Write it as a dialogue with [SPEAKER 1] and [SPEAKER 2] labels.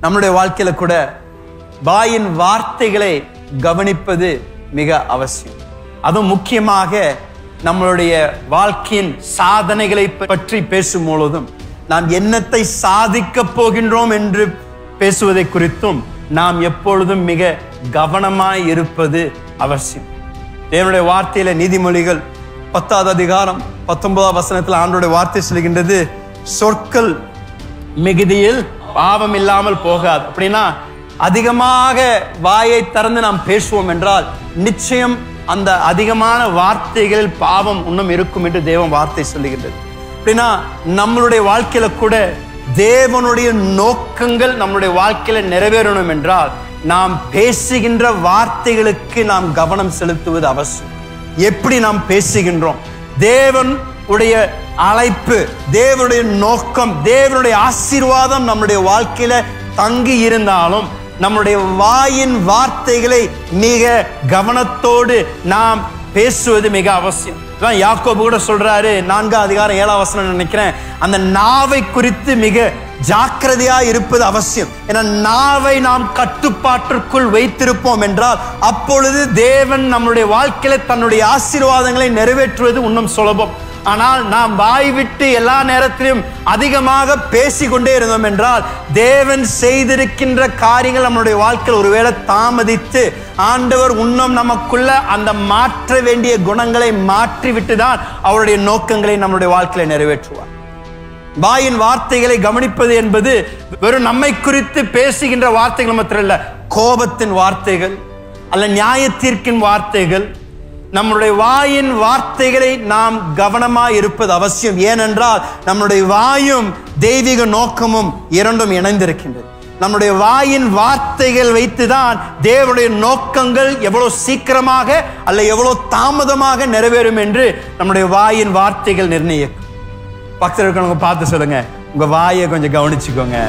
[SPEAKER 1] நம்முடைய வாழ்க்கையில கூட வாயின் வார்த்தைகளை கவனிப்பது மிக அவசியம். அதுவும் முக்கியமாக நம்மளுடைய வாழ்க்கையின் சாதனைகளை பற்றி பேசும் பொழுதும் நாம் என்னத்தை சாதிக்க போகின்றோம் என்று பேசுவதை குறித்தும் நாம் எப்பொழுதும் மிக கவனமாய் இருப்பது அவசியம். தேவனுடைய வார்த்தையில நீதிமொழிகள் 10வது அதிகாரம் 19வது வசனத்தில் ஆண்டவருடைய வார்த்தை சொல்கின்றது, சொற்கள் மிகுதியில் பாவம் இல்லாமல் போகாது. அப்படின்னா அதிகமாக வாயை திறந்து நாம் பேசுவோம் என்றால் நிச்சயம் அந்த அதிகமான வார்த்தைகளில் பாவம் இன்னும் இருக்கும் என்று தேவன் வார்த்தை சொல்லுகின்றது. அப்படின்னா நம்மளுடைய வாழ்க்கையில கூட தேவனுடைய நோக்கங்கள் நம்மளுடைய வாழ்க்கையில நிறைவேறணும் என்றால் நாம் பேசுகின்ற வார்த்தைகளுக்கு நாம் கவனம் செலுத்துவது அவசியம். எப்படி நாம் பேசுகின்றோம், தேவன் உடைய அழைப்பு, தேவனுடைய நோக்கம், தேவனுடைய ஆசீர்வாதம் நம்முடைய வாழ்க்கையில தங்கி இருந்தாலும் நம்முடைய வாயின் வார்த்தைகளை மிக கவனத்தோடு நாம் பேசுவது மிக அவசியம். யாக்கோபு கூட சொல்றாரு, 4வது அதிகாரம் 7வது வசனம் நினைக்கிறேன், அந்த நாவை குறித்து மிக ஜாக்கிரதையா இருப்பது அவசியம். ஏன்னா நாவை நாம் கட்டுப்பாட்டிற்குள் வைத்திருப்போம் என்றால் அப்பொழுது தேவன் நம்முடைய வாழ்க்கையில தன்னுடைய ஆசீர்வாதங்களை நிறைவேற்றுவது இன்னும் சுலபம். ஆனால் நாம் வாய் விட்டு எல்லா நேரத்திலும் அதிகமாக பேசிக்கொண்டே இருந்தோம் என்றால் தேவன் செய்திருக்கின்ற காரியங்கள் நம்முடைய வாழ்க்கையில் ஒருவேளை தாமதித்து ஆண்டவர் இன்னும் நமக்குள்ள அந்த மாற்ற வேண்டிய குணங்களை மாற்றிவிட்டுதான் அவருடைய நோக்கங்களை நம்முடைய வாழ்க்கையில நிறைவேற்றுவார். வாயின் வார்த்தைகளை கவனிப்பது என்பது வெறும் நம்மை குறித்து பேசுகின்ற வார்த்தைகள் மாத்திரம் இல்ல, கோபத்தின் வார்த்தைகள் அல்ல நியாய தீர்ப்பின் வார்த்தைகள், நம்முடைய வாயின் வார்த்தைகளை நாம் கவனமாய் இருப்பது அவசியம். ஏனென்றால் நம்முடைய வாயும் தெய்வீக நோக்கமும் இரண்டும் இணைந்திருக்கின்றது. நம்முடைய வாயின் வார்த்தைகள் வைத்துதான் தேவனுடைய நோக்கங்கள் எவ்வளவு சீக்கிரமாக அல்ல எவ்வளவு தாமதமாக நிறைவேறும் என்று நம்முடைய வாயின் வார்த்தைகள் நிர்ணயிக்கும். பக்கத்தில் இருக்கிறவங்க பார்த்து சொல்லுங்க, உங்க வாயை கொஞ்சம் கவனிச்சுக்கோங்க.